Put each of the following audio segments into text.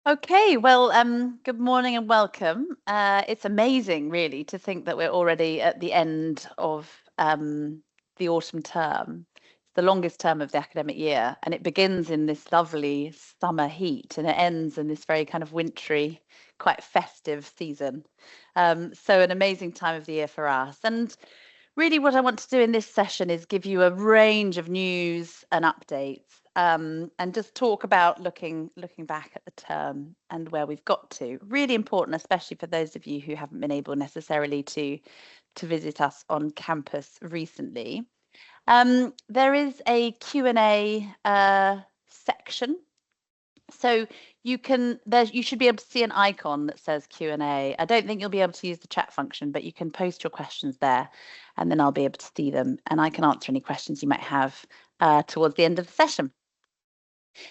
Okay, well, good morning and welcome. It's amazing, really, to think that we're already at the end of the autumn term. It's the longest term of the academic year, and it begins in this lovely summer heat, and it ends in this very kind of wintry, quite festive season. So an amazing time of the year for us. And really, what I want to do in this session is give you a range of news and updates, and just talk about looking back at the term and where we've got to. Really important, especially for those of you who haven't been able necessarily to visit us on campus recently. There is a Q&A section. So you should be able to see an icon that says Q&A. I don't think you'll be able to use the chat function, but you can post your questions there, and then I'll be able to see them, and I can answer any questions you might have towards the end of the session.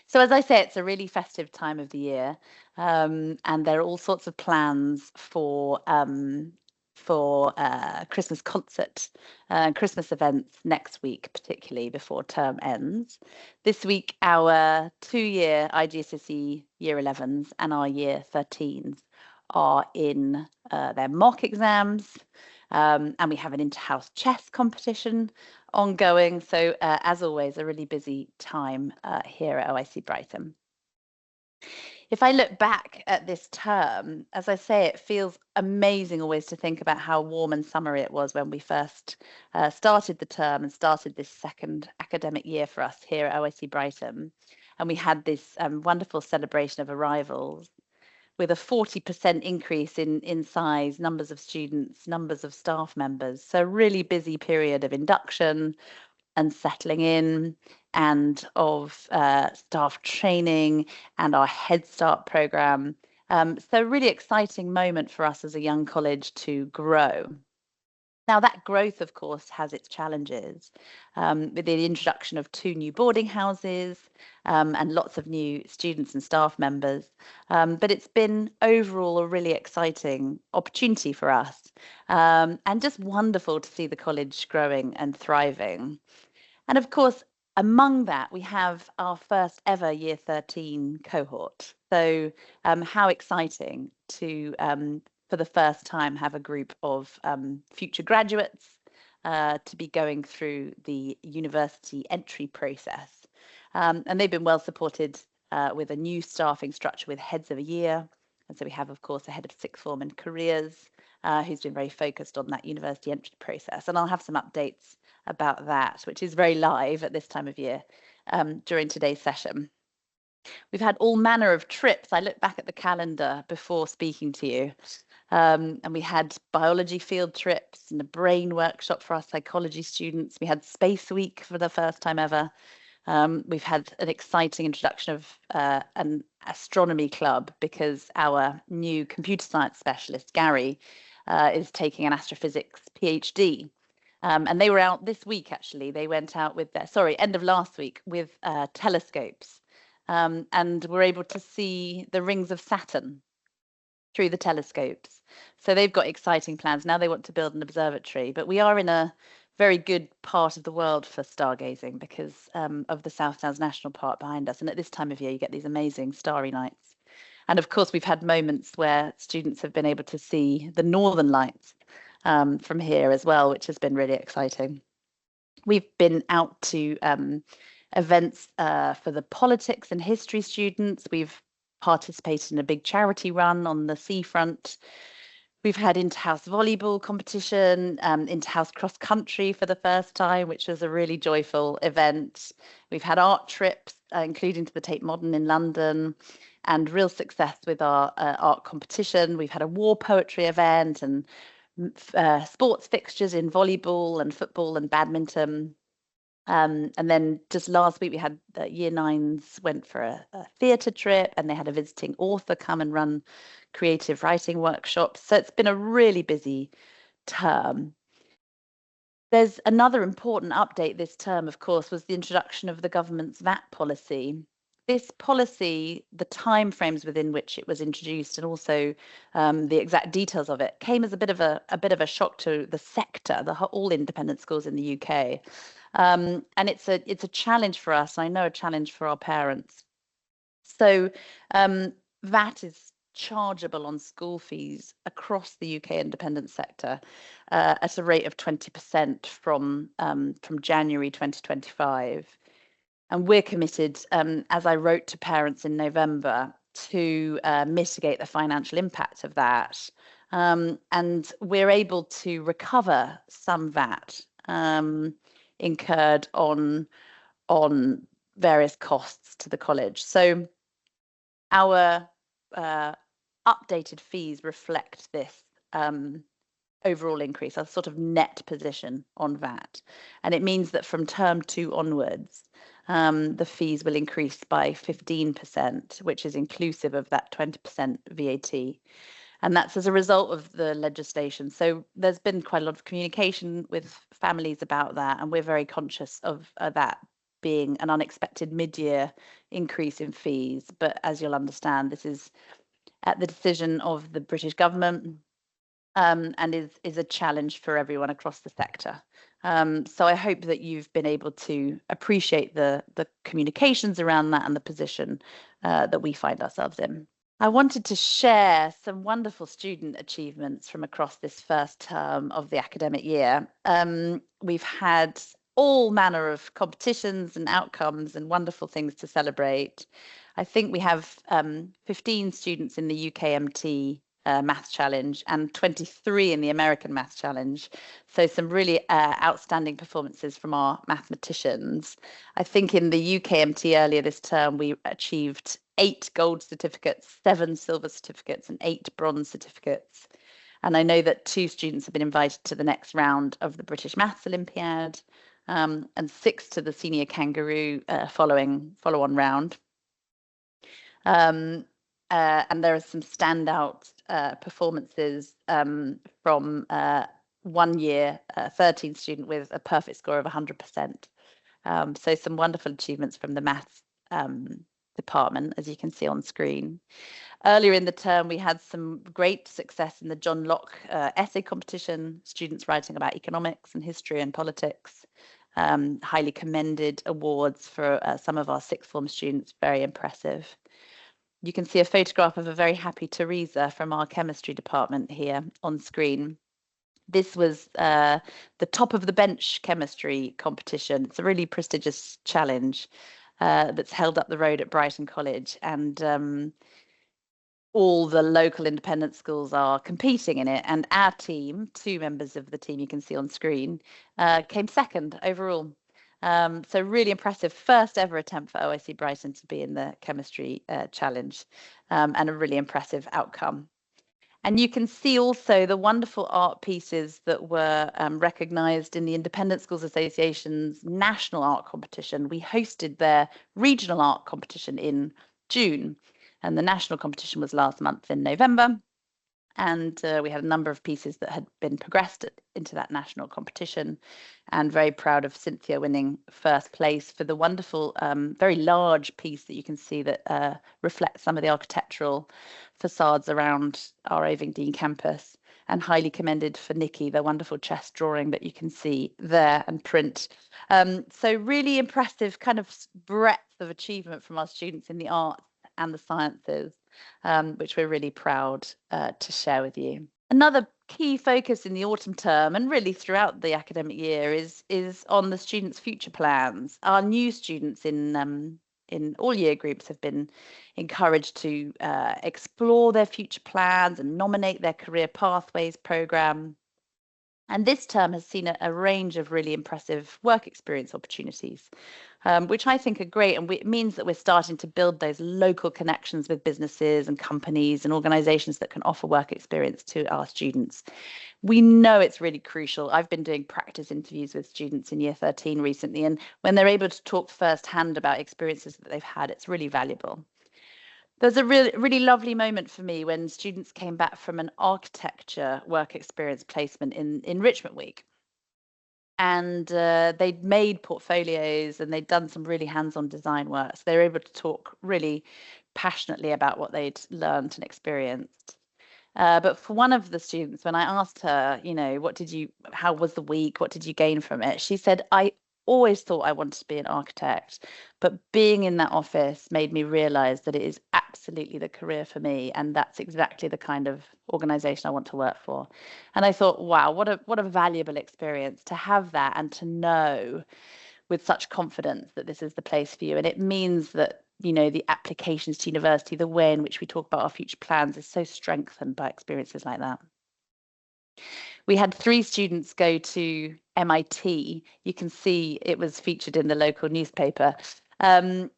So as I say, it's a really festive time of the year, and there are all sorts of plans for Christmas concert, Christmas events next week, particularly before term ends. This week, our 2-year IGCSE Year 11s and our Year 13s are in their mock exams, and we have an inter-house chess competition ongoing. So as always, a really busy time here at OIC Brighton. If I look back at this term, as I say, it feels amazing always to think about how warm and summery it was when we first started the term and started this second academic year for us here at OIC Brighton. And we had this wonderful celebration of arrivals with a 40% increase in size, numbers of students, numbers of staff members. So really busy period of induction and settling in, and of staff training and our Head Start program. So really exciting moment for us as a young college to grow. Now, that growth, of course, has its challenges, with the introduction of 2 new boarding houses, and lots of new students and staff members. But it's been overall a really exciting opportunity for us, and just wonderful to see the college growing and thriving. And of course, among that, we have our first ever Year 13 cohort. So how exciting to, for the first time, have a group of future graduates to be going through the university entry process. And they've been well supported with a new staffing structure with heads of a year. And so we have, of course, a head of sixth form and careers who's been very focused on that university entry process. And I'll have some updates about that, which is very live at this time of year during today's session. We've had all manner of trips. I look back at the calendar before speaking to you, and we had biology field trips and a brain workshop for our psychology students. We had Space Week for the first time ever. We've had an exciting introduction of an astronomy club because our new computer science specialist, Gary, is taking an astrophysics PhD. And they were out this week, actually. They went out with end of last week with telescopes, and were able to see the rings of Saturn through the telescopes. So they've got exciting plans. Now they want to build an observatory, but we are in a very good part of the world for stargazing because of the South Downs National Park behind us. And at this time of year, you get these amazing starry nights. And of course, we've had moments where students have been able to see the northern lights from here as well, which has been really exciting. We've been out to events for the politics and history students. We've participated in a big charity run on the seafront. We've had inter-house volleyball competition, inter-house cross country for the first time, which was a really joyful event. We've had art trips, including to the Tate Modern in London, and real success with our art competition. We've had a war poetry event and sports fixtures in volleyball and football and badminton. And then just last week we had Year 9s went for a theatre trip, and they had a visiting author come and run creative writing workshops. So it's been a really busy term. There's another important update this term, of course, was the introduction of the government's VAT policy. This policy, the timeframes within which it was introduced, and also the exact details of it, came as a bit of a shock to the sector, all independent schools in the UK. And it's a challenge for us. I know a challenge for our parents. So VAT is chargeable on school fees across the UK independent sector at a rate of 20% from January 2025. And we're committed, as I wrote to parents in November, to mitigate the financial impact of that. And we're able to recover some VAT incurred on various costs to the college. So our updated fees reflect this overall increase, a sort of net position on VAT. And it means that from term 2 onwards, the fees will increase by 15%, which is inclusive of that 20% VAT. And that's as a result of the legislation. So there's been quite a lot of communication with families about that, and we're very conscious of that being an unexpected mid-year increase in fees. But as you'll understand, this is at the decision of the British government, and is a challenge for everyone across the sector. So I hope that you've been able to appreciate the communications around that and the position that we find ourselves in. I wanted to share some wonderful student achievements from across this first term of the academic year. We've had all manner of competitions and outcomes and wonderful things to celebrate. I think we have 15 students in the UKMT Maths Challenge and 23 in the American Maths Challenge. So some really outstanding performances from our mathematicians. I think in the UKMT earlier this term, we achieved 8 gold certificates, 7 silver certificates, and 8 bronze certificates. And I know that 2 students have been invited to the next round of the British Maths Olympiad, and 6 to the Senior Kangaroo follow-on round. And there are some standout performances from 1 year 13 student with a perfect score of 100%. So some wonderful achievements from the maths department, as you can see on screen. Earlier in the term, we had some great success in the John Locke essay competition, students writing about economics and history and politics. Highly commended awards for some of our sixth form students, very impressive. You can see a photograph of a very happy Teresa from our chemistry department here on screen. This was the top of the bench chemistry competition. It's a really prestigious challenge that's held up the road at Brighton College, and all the local independent schools are competing in it. And our team, 2 members of the team you can see on screen, came second overall. So really impressive, first ever attempt for OIC Brighton to be in the chemistry challenge, and a really impressive outcome. And you can see also the wonderful art pieces that were recognised in the Independent Schools Association's national art competition. We hosted their regional art competition in June, and the national competition was last month in November. And we had a number of pieces that had been progressed into that national competition, and very proud of Cynthia winning first place for the wonderful, very large piece that you can see that reflects some of the architectural facades around our Ovingdean campus, and highly commended for Nikki, the wonderful chess drawing that you can see there and print. So really impressive kind of breadth of achievement from our students in the arts and the sciences, which we're really proud to share with you. Another key focus in the autumn term, and really throughout the academic year, is on the students' future plans. Our new students in all year groups have been encouraged to explore their future plans and nominate their career pathways programme. And this term has seen a range of really impressive work experience opportunities, which I think are great. And it means that we're starting to build those local connections with businesses and companies and organisations that can offer work experience to our students. We know it's really crucial. I've been doing practice interviews with students in year 13 recently, and when they're able to talk firsthand about experiences that they've had, it's really valuable. There's a really lovely moment for me when students came back from an architecture work experience placement in Enrichment Week. And they'd made portfolios and they'd done some really hands-on design work. So they were able to talk really passionately about what they'd learned and experienced. But for one of the students, when I asked her, how was the week? What did you gain from it? She said, I always thought I wanted to be an architect, but being in that office made me realize that it is absolutely the career for me, and that's exactly the kind of organization I want to work for. And I thought, wow, what a valuable experience to have that and to know with such confidence that this is the place for you. And it means that, you know, the applications to university, the way in which we talk about our future plans is so strengthened by experiences like that. We had 3 students go to MIT. You can see it was featured in the local newspaper. That's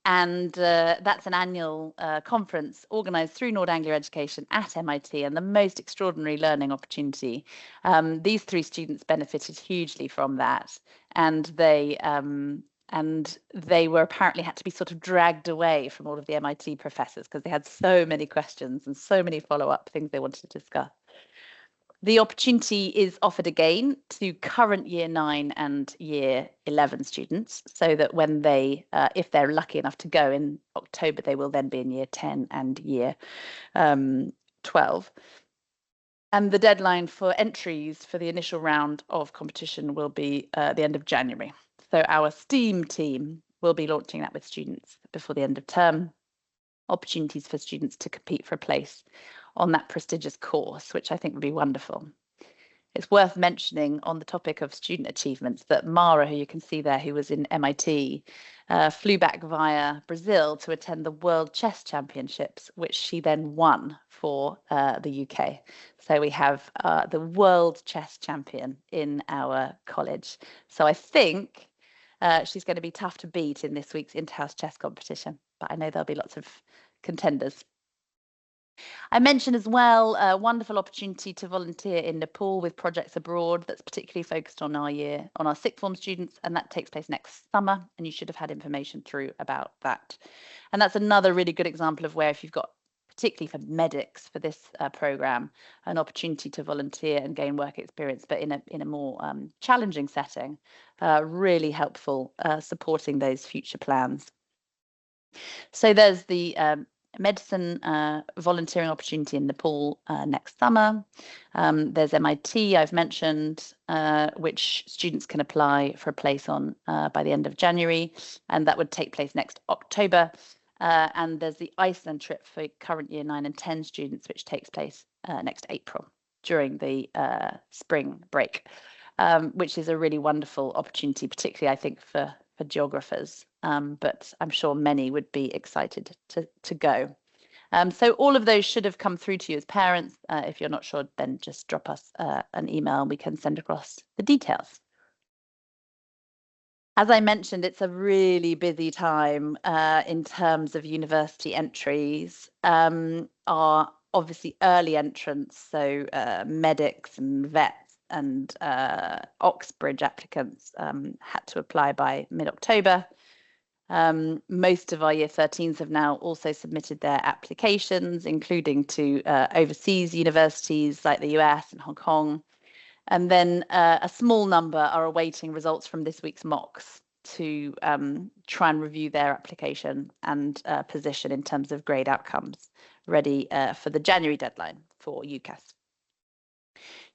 an annual conference organised through Nord Anglia Education at MIT, and the most extraordinary learning opportunity. These 3 students benefited hugely from that, and they were apparently had to be sort of dragged away from all of the MIT professors because they had so many questions and so many follow-up things they wanted to discuss. The opportunity is offered again to current year 9 and year 11 students, so that when they, if they're lucky enough to go in October, they will then be in year 10 and year 12. And the deadline for entries for the initial round of competition will be the end of January. So our STEAM team will be launching that with students before the end of term. Opportunities for students to compete for a place on that prestigious course, which I think would be wonderful. It's worth mentioning on the topic of student achievements that Mara, who you can see there, who was in MIT, flew back via Brazil to attend the World Chess Championships, which she then won for the UK. So we have the world chess champion in our college. So I think she's going to be tough to beat in this week's Interhouse chess competition, but I know there'll be lots of contenders. I mentioned as well a wonderful opportunity to volunteer in Nepal with Projects Abroad that's particularly focused on our sixth form students, and that takes place next summer, and you should have had information through about that. And that's another really good example of where if you've got, particularly for medics for this programme, an opportunity to volunteer and gain work experience, but in a more challenging setting, really helpful supporting those future plans. So there's the medicine volunteering opportunity in Nepal next summer. There's MIT, I've mentioned, which students can apply for a place on by the end of January, and that would take place next October. And there's the Iceland trip for current year 9 and 10 students, which takes place next April during the spring break, which is a really wonderful opportunity, particularly I think for geographers, but I'm sure many would be excited to go. So all of those should have come through to you as parents. If you're not sure, then just drop us an email and we can send across the details. As I mentioned, it's a really busy time in terms of university entries. Our obviously early entrants, so medics and vets and Oxbridge applicants had to apply by mid-October. Most of our year 13s have now also submitted their applications, including to overseas universities like the US and Hong Kong. And then a small number are awaiting results from this week's mocks to try and review their application and position in terms of grade outcomes, ready for the January deadline for UCAS.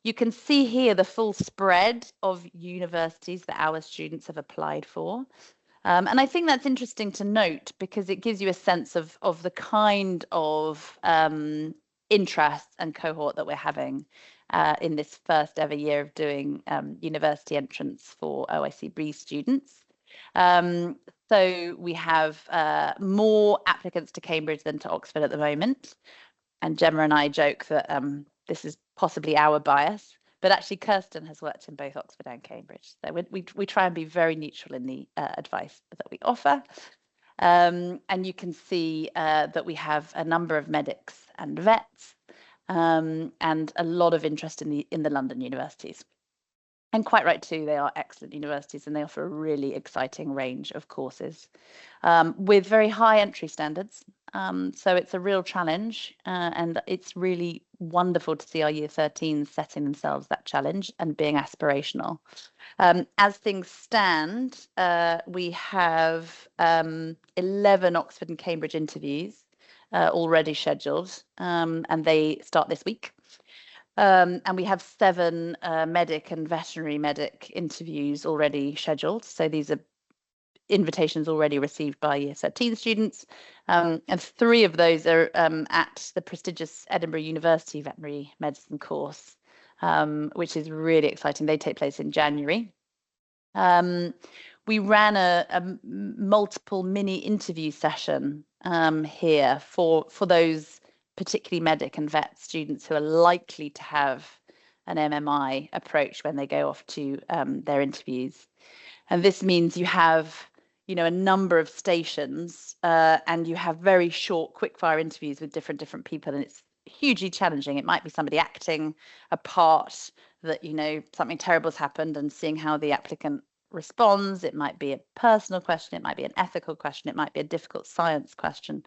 You can see here the full spread of universities that our students have applied for. And I think that's interesting to note because it gives you a sense of the kind of interest and cohort that we're having in this first ever year of doing university entrance for OIC BREEZE students. So we have more applicants to Cambridge than to Oxford at the moment. And Gemma and I joke that this is possibly our bias, but actually Kirsten has worked in both Oxford and Cambridge. So we try and be very neutral in the advice that we offer. And you can see that we have a number of medics and vets and a lot of interest in the London universities. And quite right too, they are excellent universities and they offer a really exciting range of courses with very high entry standards. So it's a real challenge and it's really wonderful to see our year 13s setting themselves that challenge and being aspirational. As things stand, we have 11 Oxford and Cambridge interviews already scheduled and they start this week. And we have 7 medic and veterinary medic interviews already scheduled. So these are invitations already received by Year 13 students. And 3 of those are at the prestigious Edinburgh University veterinary medicine course, which is really exciting. They take place in January. We ran a multiple mini interview session here for those particularly medic and vet students who are likely to have an MMI approach when they go off to their interviews. And this means you have, a number of stations and you have very short quickfire interviews with different people, and it's hugely challenging. It might be somebody acting a part that, something terrible has happened, and seeing how the applicant responds. It might be a personal question, it might be an ethical question, it might be a difficult science question.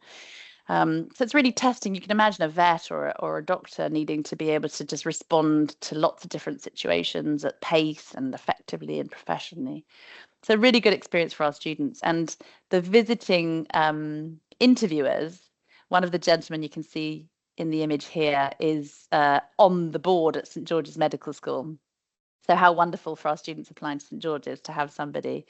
So it's really testing. You can imagine a vet or a doctor needing to be able to just respond to lots of different situations at pace and effectively and professionally. It's a really good experience for our students. And the visiting interviewers, one of the gentlemen you can see in the image here is on the board at St George's Medical School. So how wonderful for our students applying to St George's to have somebody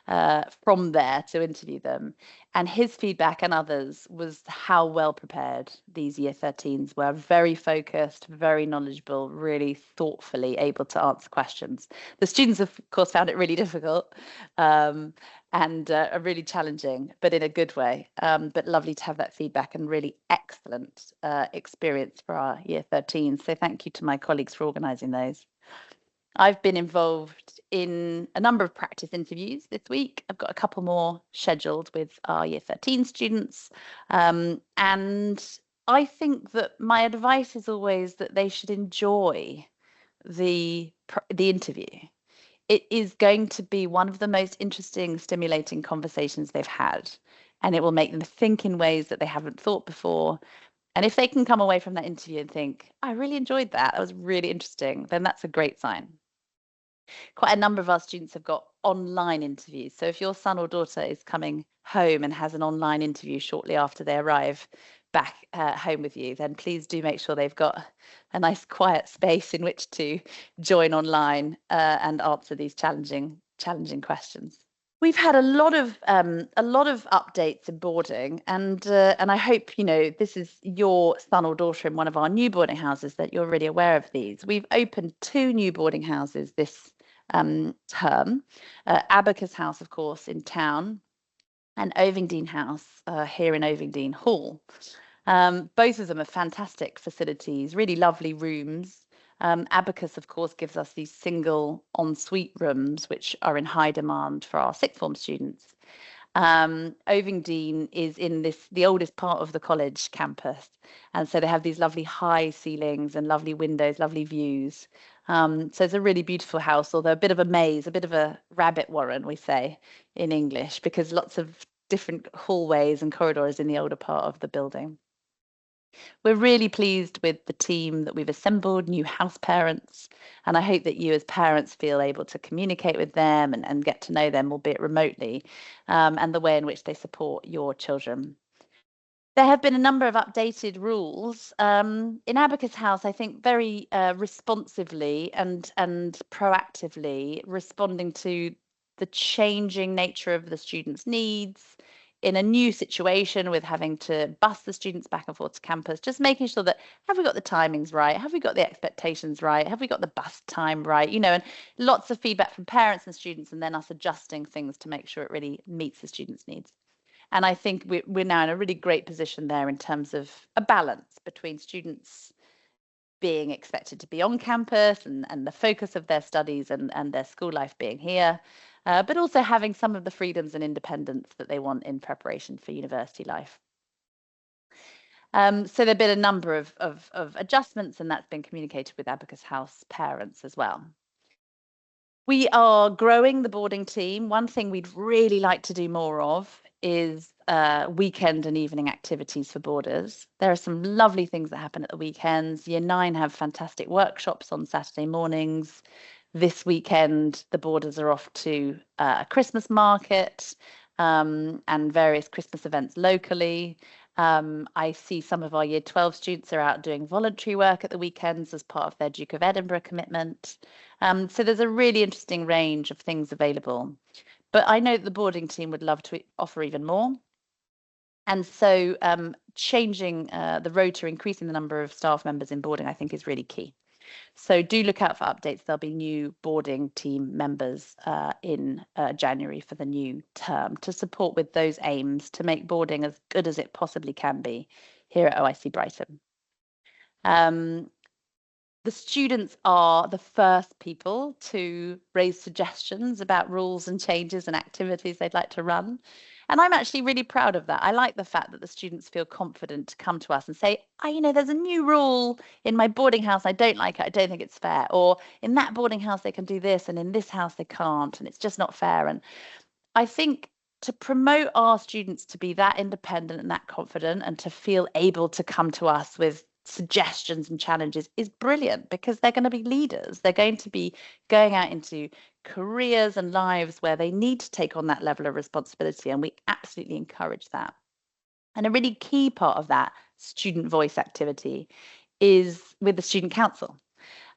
from there to interview them. And his feedback and others was how well prepared these Year 13s were. Very focused, very knowledgeable, really thoughtfully able to answer questions. The students, of course, found it really difficult and really challenging, but in a good way. But lovely to have that feedback, and really excellent experience for our Year 13s. So thank you to my colleagues for organising those. I've been involved in a number of practice interviews this week. I've got a couple more scheduled with our Year 13 students. And I think that my advice is always that they should enjoy the interview. It is going to be one of the most interesting, stimulating conversations they've had, and it will make them think in ways that they haven't thought before. And if they can come away from that interview and think, I really enjoyed that, that was really interesting, then that's a great sign. Quite a number of our students have got online interviews. So if your son or daughter is coming home and has an online interview shortly after they arrive back home with you, then please do make sure they've got a nice quiet space in which to join online and answer these challenging questions. We've had a lot of updates in boarding, and I hope this is your son or daughter in one of our new boarding houses, that you're really aware of these. We've opened 2 new boarding houses this term, Abacus House, of course, in town, and Ovingdean House here in Ovingdean Hall. Both of them are fantastic facilities, really lovely rooms. Abacus, of course, gives us these single ensuite rooms, which are in high demand for our sixth form students. Ovingdean is in the oldest part of the college campus, and so they have these lovely high ceilings and lovely windows, lovely views. So it's a really beautiful house, although a bit of a maze, a bit of a rabbit warren, we say in English, because lots of different hallways and corridors in the older part of the building. We're really pleased with the team that we've assembled, new house parents, and I hope that you as parents feel able to communicate with them and get to know them, albeit remotely, and the way in which they support your children. There have been a number of updated rules in Abacus House, I think very responsively and proactively responding to the changing nature of the students' needs, in a new situation with having to bus the students back and forth to campus, just making sure that, have we got the timings right? Have we got the expectations right? Have we got the bus time right? And lots of feedback from parents and students, and then us adjusting things to make sure it really meets the students' needs. And I think we're now in a really great position there in terms of a balance between students being expected to be on campus and the focus of their studies and their school life being here, but also having some of the freedoms and independence that they want in preparation for university life. So there have been a number of adjustments, and that's been communicated with Abacus House parents as well. We are growing the boarding team. One thing we'd really like to do more of is weekend and evening activities for boarders. There are some lovely things that happen at the weekends. Year 9 have fantastic workshops on Saturday mornings. This weekend, the boarders are off to a Christmas market and various Christmas events locally. I see some of our Year 12 students are out doing voluntary work at the weekends as part of their Duke of Edinburgh commitment. So there's a really interesting range of things available. But I know that the boarding team would love to offer even more. And so changing the rota, increasing the number of staff members in boarding, I think is really key. So do look out for updates. There'll be new boarding team members in January for the new term to support with those aims to make boarding as good as it possibly can be here at OIC Brighton. The students are the first people to raise suggestions about rules and changes and activities they'd like to run. And I'm actually really proud of that. I like the fact that the students feel confident to come to us and say, there's a new rule in my boarding house. I don't like it. I don't think it's fair. Or in that boarding house, they can do this, and in this house, they can't. And it's just not fair. And I think to promote our students to be that independent and that confident and to feel able to come to us with suggestions and challenges is brilliant, because they're going to be leaders. They're going to be going out into careers and lives where they need to take on that level of responsibility, and we absolutely encourage that. And a really key part of that student voice activity is with the Student Council.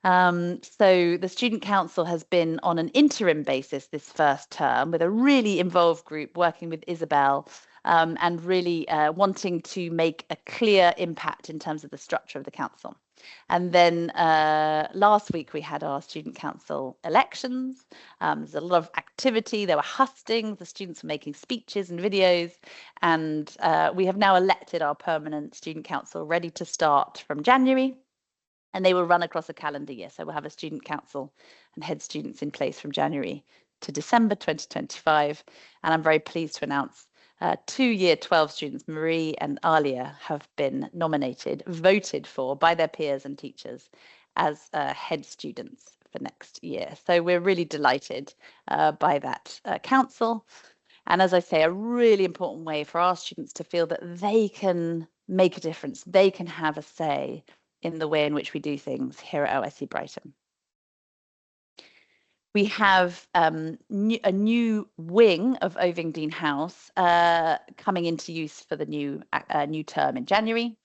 So the Student Council has been on an interim basis this first term with a really involved group working with Isabel and really wanting to make a clear impact in terms of the structure of the council. And then last week we had our Student Council elections. There's a lot of activity. There were hustings. The students were making speeches and videos. And we have now elected our permanent Student Council, ready to start from January. And they will run across a calendar year. So we'll have a Student Council and head students in place from January to December 2025. And I'm very pleased to announce 2 Year 12 students, Marie and Alia, have been voted for by their peers and teachers as head students for next year. So we're really delighted by that council. And as I say, a really important way for our students to feel that they can make a difference, they can have a say in the way in which we do things here at OIC Brighton. We have a new wing of Ovingdean House coming into use for the new term in January.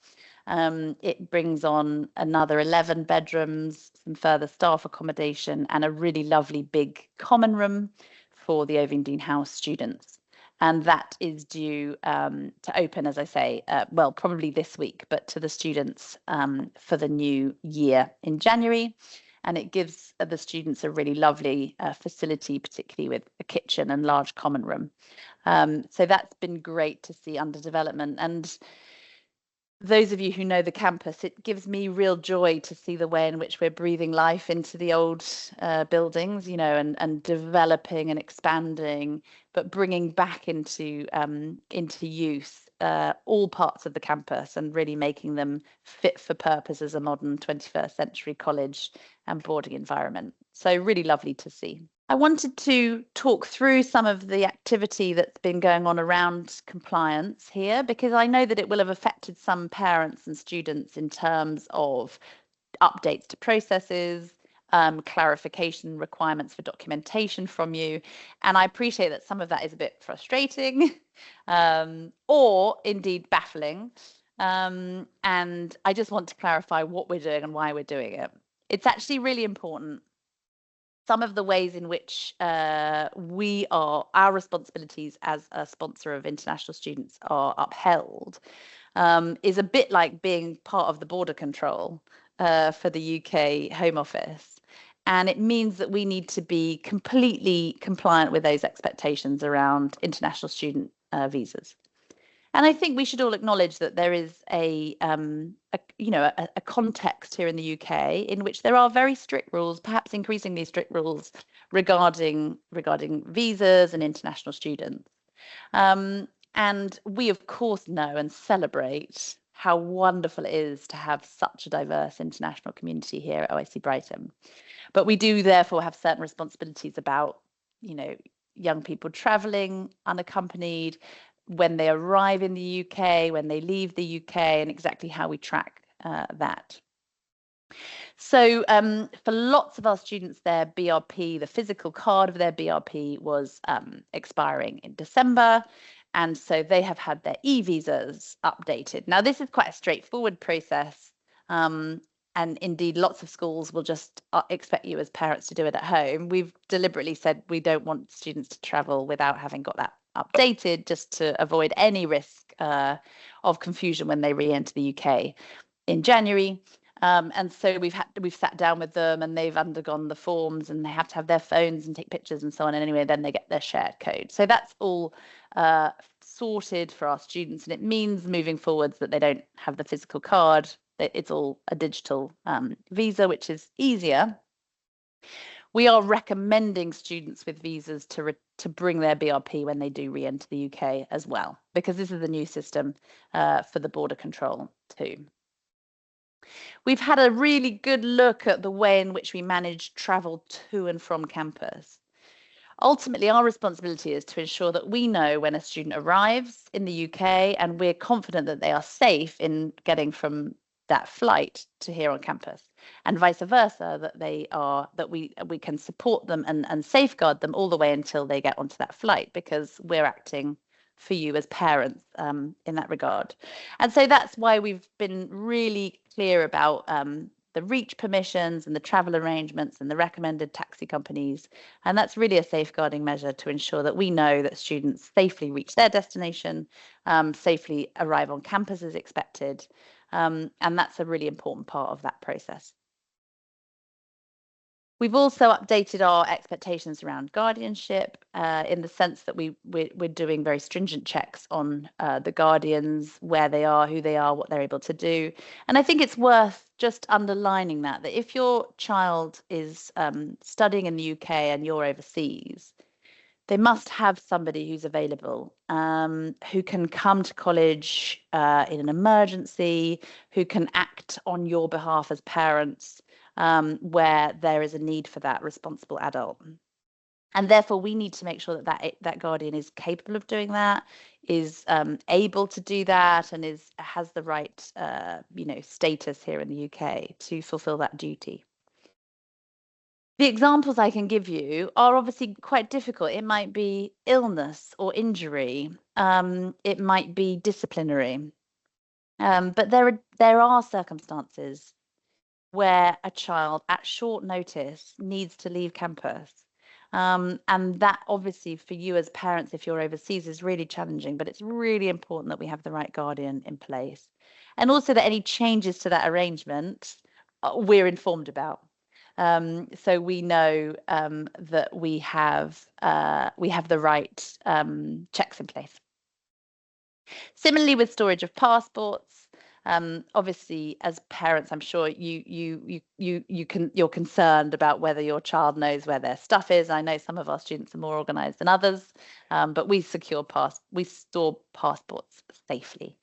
It brings on another 11 bedrooms, some further staff accommodation, and a really lovely big common room for the Ovingdean House students. And that is due to open, as I say, well, probably this week, but to the students for the new year in January. And it gives the students a really lovely facility, particularly with a kitchen and large common room. So that's been great to see under development. And those of you who know the campus, it gives me real joy to see the way in which we're breathing life into the old buildings, and developing and expanding, but bringing back into use all parts of the campus and really making them fit for purpose as a modern 21st century college and boarding environment. So really lovely to see. I wanted to talk through some of the activity that's been going on around compliance here, because I know that it will have affected some parents and students in terms of updates to processes, clarification requirements for documentation from you. And I appreciate that some of that is a bit frustrating or indeed baffling. And I just want to clarify what we're doing and why we're doing it. It's actually really important. Some of the ways in which our responsibilities as a sponsor of international students are upheld is a bit like being part of the border control for the UK Home Office. And it means that we need to be completely compliant with those expectations around international student visas. And I think we should all acknowledge that there is a context here in the UK in which there are very strict rules, perhaps increasingly strict rules regarding visas and international students. And we, of course, know and celebrate how wonderful it is to have such a diverse international community here at OIC Brighton. But we do therefore have certain responsibilities about, young people travelling unaccompanied, when they arrive in the UK, when they leave the UK, and exactly how we track that. So for lots of our students, their BRP, the physical card of their BRP was expiring in December. And so they have had their e-visas updated. Now, this is quite a straightforward process. And indeed, lots of schools will just expect you as parents to do it at home. We've deliberately said we don't want students to travel without having got that updated, just to avoid any risk of confusion when they re-enter the UK in January. And so we've sat down with them, and they've undergone the forms, and they have to have their phones and take pictures and so on. And anyway, then they get their shared code. So that's all sorted for our students, and it means moving forwards that they don't have the physical card. It's all a digital visa, which is easier. We are recommending students with visas to bring their BRP when they do re-enter the UK as well, because this is the new system for the border control too. We've had a really good look at the way in which we manage travel to and from campus. Ultimately, our responsibility is to ensure that we know when a student arrives in the UK, and we're confident that they are safe in getting from that flight to here on campus, and vice versa, that we can support them and safeguard them all the way until they get onto that flight, because we're acting for you as parents in that regard. And so that's why we've been really clear about the reach permissions and the travel arrangements and the recommended taxi companies. And that's really a safeguarding measure to ensure that we know that students safely reach their destination, safely arrive on campus as expected. And that's a really important part of that process. We've also updated our expectations around guardianship in the sense that we're doing very stringent checks on the guardians, where they are, who they are, what they're able to do. And I think it's worth just underlining that if your child is studying in the UK and you're overseas, they must have somebody who's available, who can come to college in an emergency, who can act on your behalf as parents, where there is a need for that responsible adult. And therefore, we need to make sure that guardian is capable of doing that, is able to do that, and has the right status here in the UK to fulfill that duty. The examples I can give you are obviously quite difficult. It might be illness or injury. It might be disciplinary. But there are circumstances where a child at short notice needs to leave campus. And that obviously for you as parents, if you're overseas, is really challenging, but it's really important that we have the right guardian in place. And also that any changes to that arrangement, we're informed about. So we know that we have the right checks in place. Similarly, with storage of passports, obviously, as parents, I'm sure you're concerned about whether your child knows where their stuff is. I know some of our students are more organised than others, but we store passports safely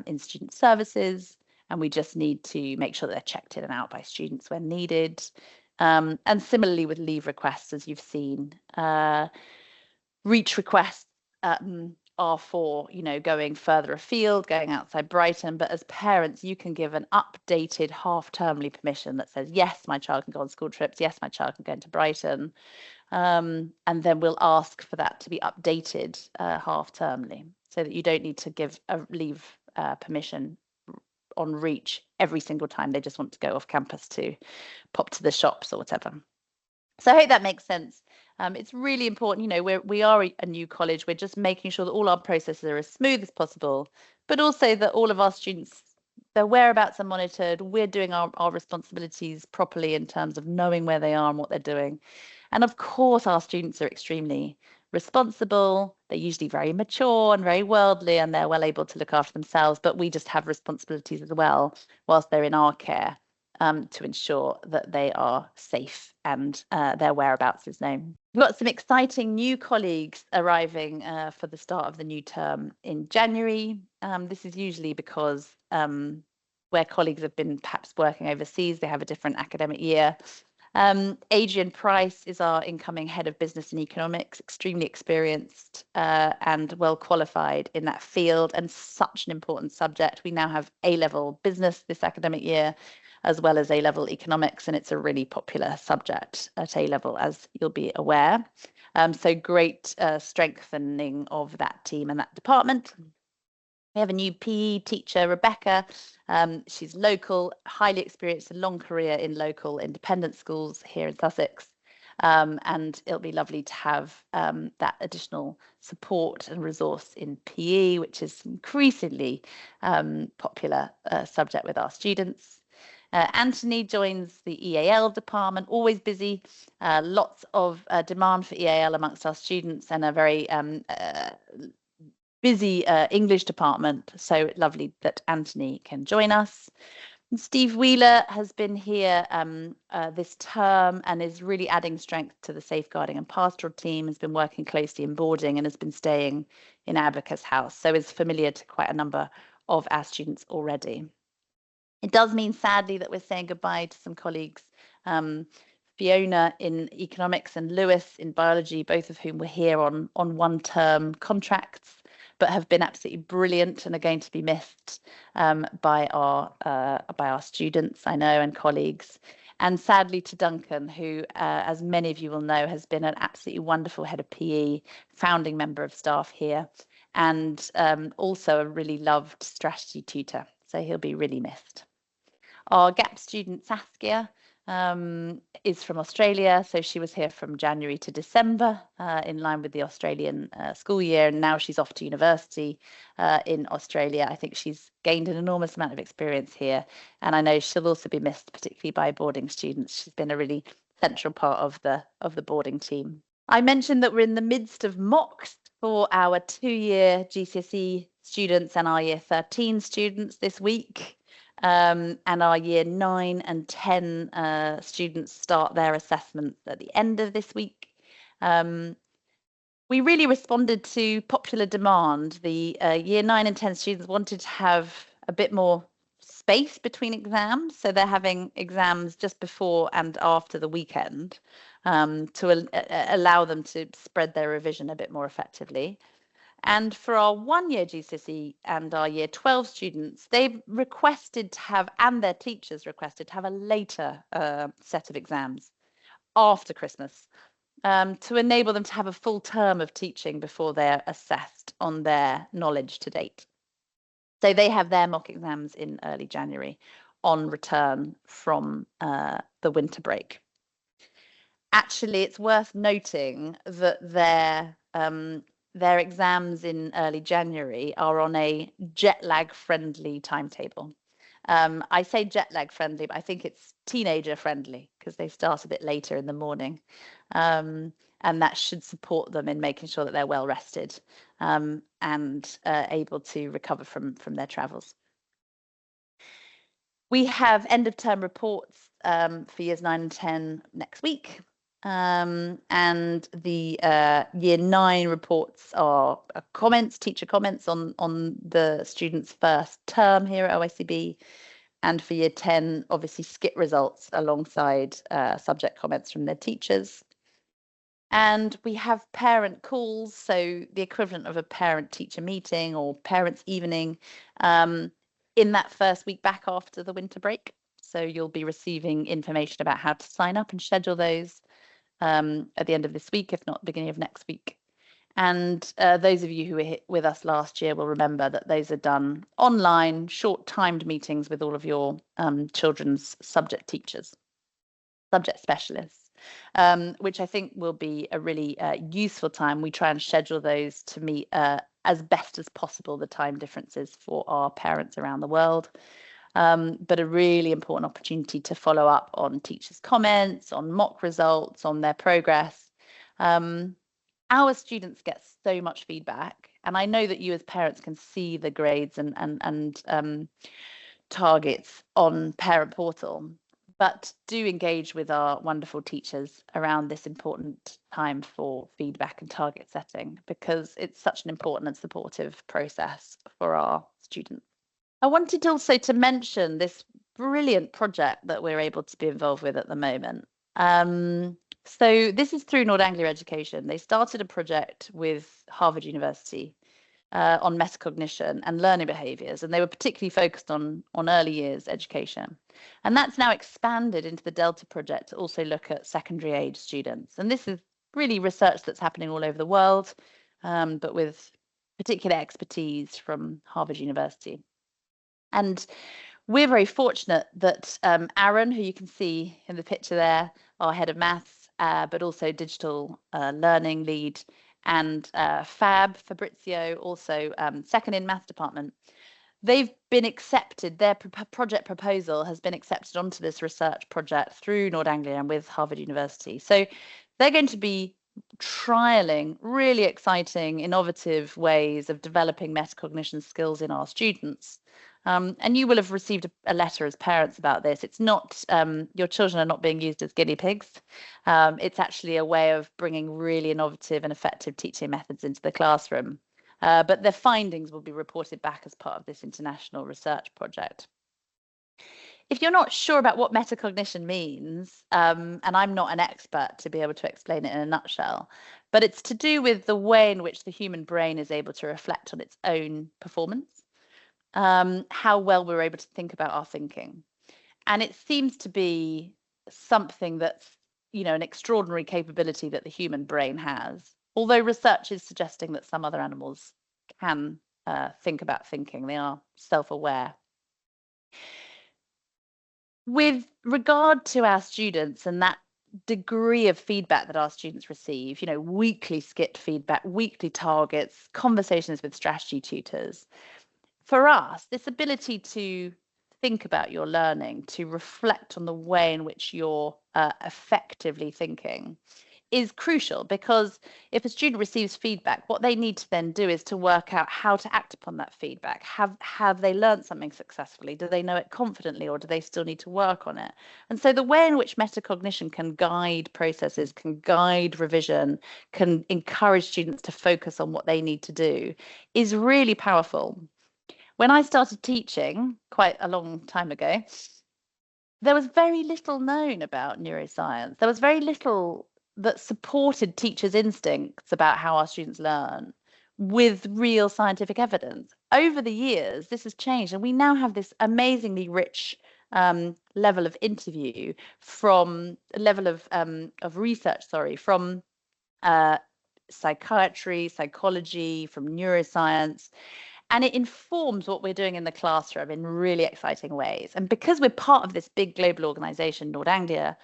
in student services. And we just need to make sure that they're checked in and out by students when needed. And similarly with leave requests, as you've seen, reach requests are for, going further afield, going outside Brighton. But as parents, you can give an updated half-termly permission that says, yes, my child can go on school trips. Yes, my child can go into Brighton. And then we'll ask for that to be updated half-termly, so that you don't need to give a leave permission on reach every single time they just want to go off campus to pop to the shops or whatever. So I hope that makes sense. It's really important, we are a new college. We're just making sure that all our processes are as smooth as possible, but also that all of our students, their whereabouts are monitored. We're doing our responsibilities properly in terms of knowing where they are and what they're doing. And of course, our students are extremely responsible. They're usually very mature and very worldly, and they're well able to look after themselves. But we just have responsibilities as well, whilst they're in our care, to ensure that they are safe and their whereabouts is known. We've got some exciting new colleagues arriving for the start of the new term in January. This is usually because where colleagues have been perhaps working overseas, they have a different academic year. Adrian Price is our incoming head of business and economics, extremely experienced and well qualified in that field, and such an important subject. We now have A-level business this academic year, as well as A-level economics, and it's a really popular subject at A-level, as you'll be aware. So great strengthening of that team and that department. We have a new PE teacher, Rebecca. She's local, highly experienced, a long career in local independent schools here in Sussex. And it'll be lovely to have that additional support and resource in PE, which is increasingly popular subject with our students. Anthony joins the EAL department, always busy, lots of demand for EAL amongst our students, and a very busy English department. So lovely that Anthony can join us. And Steve Wheeler has been here this term and is really adding strength to the safeguarding and pastoral team, has been working closely in boarding and has been staying in Abacus House, so is familiar to quite a number of our students already. It does mean, sadly, that we're saying goodbye to some colleagues, Fiona in economics and Lewis in biology, both of whom were here on one-term contracts, but have been absolutely brilliant and are going to be missed by our students, I know, and colleagues. And sadly to Duncan, who, as many of you will know, has been an absolutely wonderful head of PE, founding member of staff here, and also a really loved strategy tutor. So he'll be really missed. Our GAP student, Saskia, is from Australia, so she was here from January to December in line with the Australian school year, and now she's off to university in Australia. I think she's gained an enormous amount of experience here, and I know she'll also be missed, particularly by boarding students. She's been a really central part of the boarding team. I mentioned that we're in the midst of mocks for our 2-year GCSE students and our year 13 students this week. And our year 9 and 10 students start their assessments at the end of this week. We really responded to popular demand. The year 9 and 10 students wanted to have a bit more space between exams, so they're having exams just before and after the weekend to allow them to spread their revision a bit more effectively. And for our 1-year GCSE and our year 12 students, they've requested to have, and their teachers requested to have, a later set of exams after Christmas to enable them to have a full term of teaching before they're assessed on their knowledge to date. So they have their mock exams in early January on return from the winter break. Actually, it's worth noting that their exams in early January are on a jet lag friendly timetable. I say jet lag friendly, but I think it's teenager friendly because they start a bit later in the morning. And that should support them in making sure that they're well rested and able to recover from their travels. We have end of term reports for years 9 and 10 next week. And the year 9 reports are comments, teacher comments on the students' first term here at OICB. And for year 10, obviously skip results alongside subject comments from their teachers. And we have parent calls, so the equivalent of a parent-teacher meeting or parents' evening in that first week back after the winter break. So you'll be receiving information about how to sign up and schedule those at the end of this week, if not beginning of next week. And those of you who were with us last year will remember that those are done online, short-timed meetings with all of your children's subject teachers, subject specialists, which I think will be a really useful time. We try and schedule those to meet as best as possible the time differences for our parents around the world. But a really important opportunity to follow up on teachers' comments, on mock results, on their progress. Our students get so much feedback, and I know that you as parents can see the grades and targets on Parent Portal, but do engage with our wonderful teachers around this important time for feedback and target setting, because it's such an important and supportive process for our students. I wanted also to mention this brilliant project that we're able to be involved with at the moment. So this is through Nord Anglia Education. They started a project with Harvard University on metacognition and learning behaviours, and they were particularly focused on early years education. And that's now expanded into the Delta project to also look at secondary age students. And this is really research that's happening all over the world, but with particular expertise from Harvard University. And we're very fortunate that Aaron, who you can see in the picture there, our head of maths, but also digital learning lead, and Fabrizio, also second in maths department, they've been accepted. Their project proposal has been accepted onto this research project through Nord Anglia and with Harvard University. So they're going to be trialing really exciting, innovative ways of developing metacognition skills in our students. And you will have received a letter as parents about this. It's not, your children are not being used as guinea pigs. It's actually a way of bringing really innovative and effective teaching methods into the classroom. But their findings will be reported back as part of this international research project. If you're not sure about what metacognition means, and I'm not an expert to be able to explain it in a nutshell, but it's to do with the way in which the human brain is able to reflect on its own performance, how well we're able to think about our thinking. And it seems to be something that's, an extraordinary capability that the human brain has. Although research is suggesting that some other animals can think about thinking, they are self-aware. With regard to our students and that degree of feedback that our students receive, weekly skipped feedback, weekly targets, conversations with strategy tutors, for us, this ability to think about your learning, to reflect on the way in which you're effectively thinking, is crucial, because if a student receives feedback, what they need to then do is to work out how to act upon that feedback. Have they learned something successfully? Do they know it confidently, or do they still need to work on it? And so the way in which metacognition can guide processes, can guide revision, can encourage students to focus on what they need to do is really powerful. When I started teaching quite a long time ago, there was very little known about neuroscience. There was very little that supported teachers' instincts about how our students learn with real scientific evidence. Over the years, this has changed, and we now have this amazingly rich level of interview from a level of research, from psychiatry, psychology, from neuroscience. And it informs what we're doing in the classroom in really exciting ways. And because we're part of this big global organization, Nord Anglia,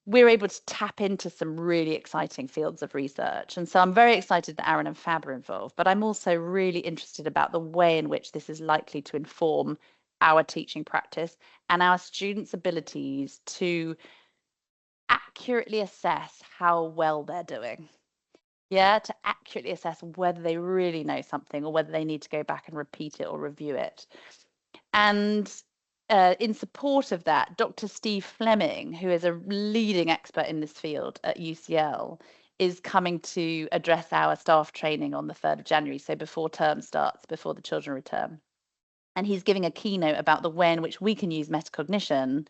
we're able to tap into some really exciting fields of research. And so I'm very excited that Aaron and Fab are involved, but I'm also really interested about the way in which this is likely to inform our teaching practice and our students' abilities to accurately assess how well they're doing. Yeah, to accurately assess whether they really know something or whether they need to go back and repeat it or review it. And in support of that, Dr. Steve Fleming, who is a leading expert in this field at UCL, is coming to address our staff training on the 3rd of January, so before term starts, before the children return. And he's giving a keynote about the way in which we can use metacognition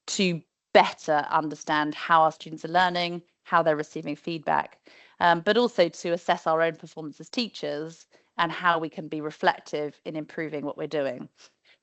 to better understand how our students are learning, how they're receiving feedback, but also to assess our own performance as teachers and how we can be reflective in improving what we're doing.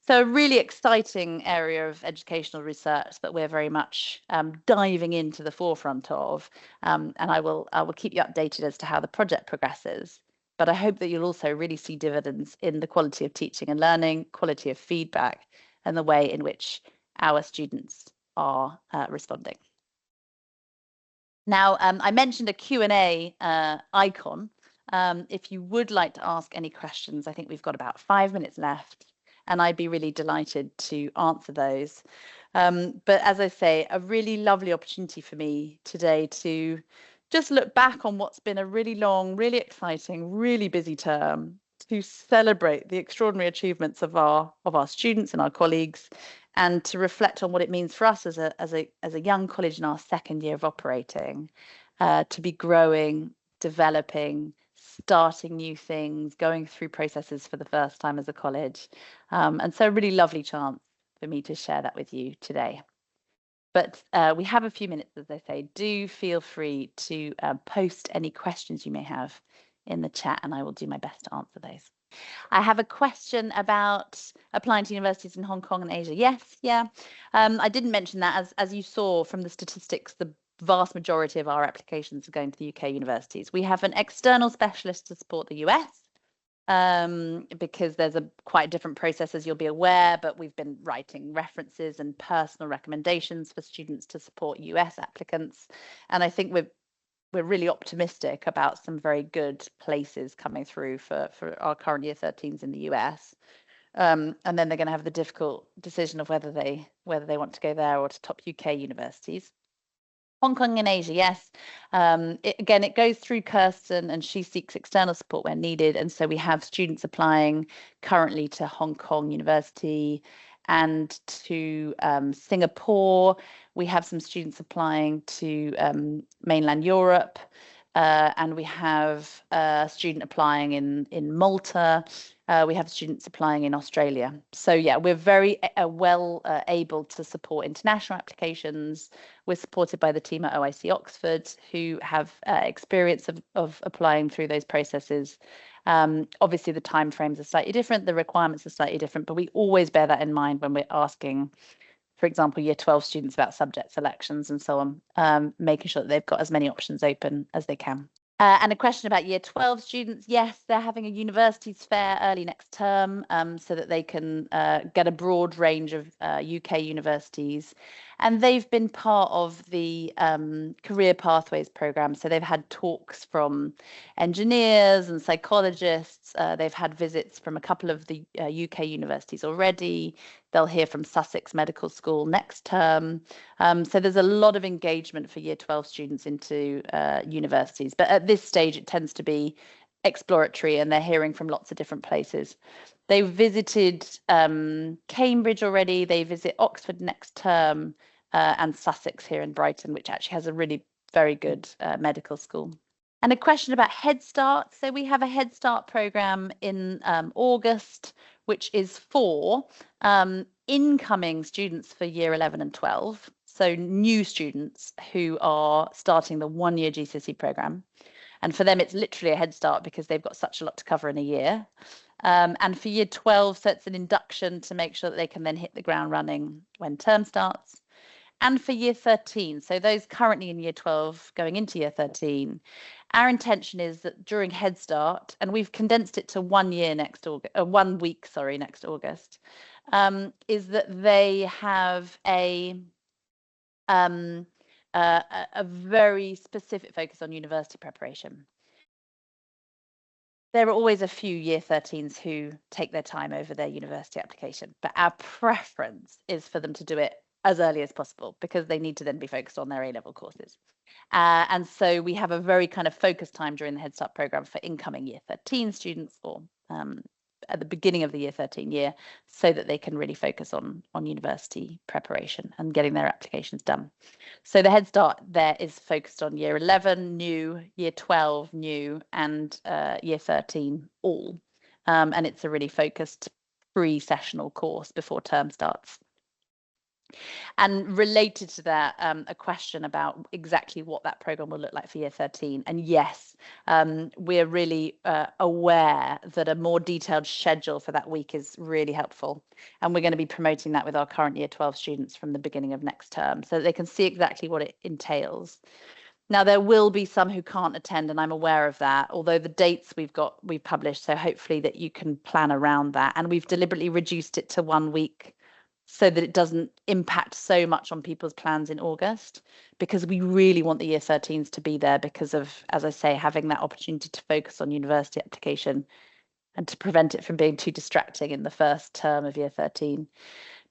So a really exciting area of educational research that we're very much diving into the forefront of, and I will keep you updated as to how the project progresses. But I hope that you'll also really see dividends in the quality of teaching and learning, quality of feedback, and the way in which our students are responding. Now, I mentioned a Q&A icon. If you would like to ask any questions, I think we've got about 5 minutes left, and I'd be really delighted to answer those. But as I say, a really lovely opportunity for me today to just look back on what's been a really long, really exciting, really busy term, to celebrate the extraordinary achievements of our students and our colleagues, and to reflect on what it means for us as a young college in our 2nd year of operating, to be growing, developing, starting new things, going through processes for the first time as a college. And so a really lovely chance for me to share that with you today. But we have a few minutes, as I say. Do feel free to post any questions you may have in the chat, and I will do my best to answer those. I have a question about applying to universities in Hong Kong and Asia. Yes, yeah. I didn't mention that. As you saw from the statistics, the vast majority of our applications are going to the UK universities. We have an external specialist to support the US, because there's a quite different process, as you'll be aware, but we've been writing references and personal recommendations for students to support US applicants. And I think we're really optimistic about some very good places coming through for our current year 13s in the US. And then they're going to have the difficult decision of whether they want to go there or to top UK universities. Hong Kong and Asia, yes. It goes through Kirsten, and she seeks external support where needed. And so we have students applying currently to Hong Kong University and to Singapore. We have some students applying to mainland Europe, and we have a student applying in Malta. We have students applying in Australia. So yeah, we're very well able to support international applications. We're supported by the team at OIC Oxford, who have experience of applying through those processes. Obviously, the timeframes are slightly different, the requirements are slightly different, but we always bear that in mind when we're asking, for example, year 12 students about subject selections and so on, making sure that they've got as many options open as they can. And a question about year 12 students. Yes, they're having a universities fair early next term, so that they can get a broad range of UK universities. And they've been part of the Career Pathways programme. So they've had talks from engineers and psychologists. They've had visits from a couple of the UK universities already. They'll hear from Sussex Medical School next term. So there's a lot of engagement for year 12 students into universities. But at this stage, it tends to be exploratory, and they're hearing from lots of different places. They visited Cambridge already. They visit Oxford next term, and Sussex here in Brighton, which actually has a really very good medical school. And a question about Head Start. So we have a Head Start programme in August, which is for incoming students for year 11 and 12. So new students who are starting the one-year GCSE programme. And for them, it's literally a Head Start because they've got such a lot to cover in a year. And for year 12, so it's an induction to make sure that they can then hit the ground running when term starts. And for year 13, so those currently in year 12 going into year 13, our intention is that during Head Start, and we've condensed it to 1 year next August, 1 week, sorry, next August, is that they have a very specific focus on university preparation. There are always a few year 13s who take their time over their university application, but our preference is for them to do it as early as possible because they need to then be focused on their A-level courses. And so we have a very kind of focused time during the Head Start programme for incoming year 13 students, or at the beginning of the year 13 year, so that they can really focus on university preparation and getting their applications done. So the Head Start there is focused on year 11 new, year 12 new, and year 13 all. And it's a really focused pre-sessional course before term starts. And related to that, a question about exactly what that programme will look like for year 13. And yes, we're really aware that a more detailed schedule for that week is really helpful. And we're going to be promoting that with our current year 12 students from the beginning of next term so that they can see exactly what it entails. Now, there will be some who can't attend, and I'm aware of that, although the dates we've published, so hopefully that you can plan around that. And we've deliberately reduced it to 1 week so that it doesn't impact so much on people's plans in August, because we really want the year 13s to be there because of, as I say, having that opportunity to focus on university application and to prevent it from being too distracting in the first term of year 13.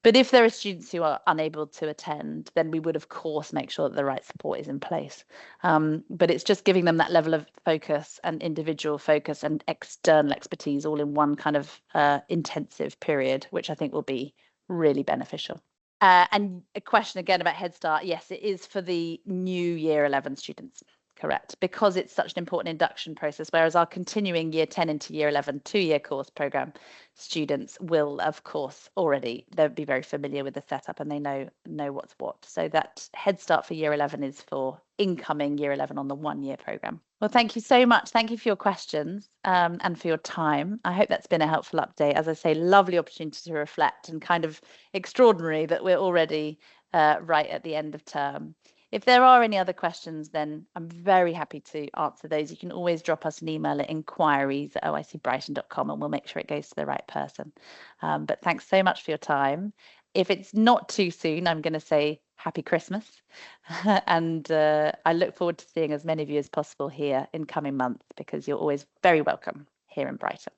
But if there are students who are unable to attend, then we would, of course, make sure that the right support is in place. But it's just giving them that level of focus and individual focus and external expertise all in one kind of intensive period, which I think will be really beneficial. And a question again about Head Start. Yes, it is for the new year 11 students, correct, because it's such an important induction process, whereas our continuing year 10 into year 11 2-year course programme students will, of course, they'll be very familiar with the setup and they know what's what. So that Head Start for year 11 is for incoming year 11 on the 1-year programme. Well, thank you so much. Thank you for your questions and for your time. I hope that's been a helpful update. As I say, lovely opportunity to reflect, and kind of extraordinary that we're already right at the end of term. If there are any other questions, then I'm very happy to answer those. You can always drop us an email at inquiries@oicbrighton.com and we'll make sure it goes to the right person. But thanks so much for your time. If it's not too soon, I'm going to say Happy Christmas. And I look forward to seeing as many of you as possible here in coming months, because you're always very welcome here in Brighton.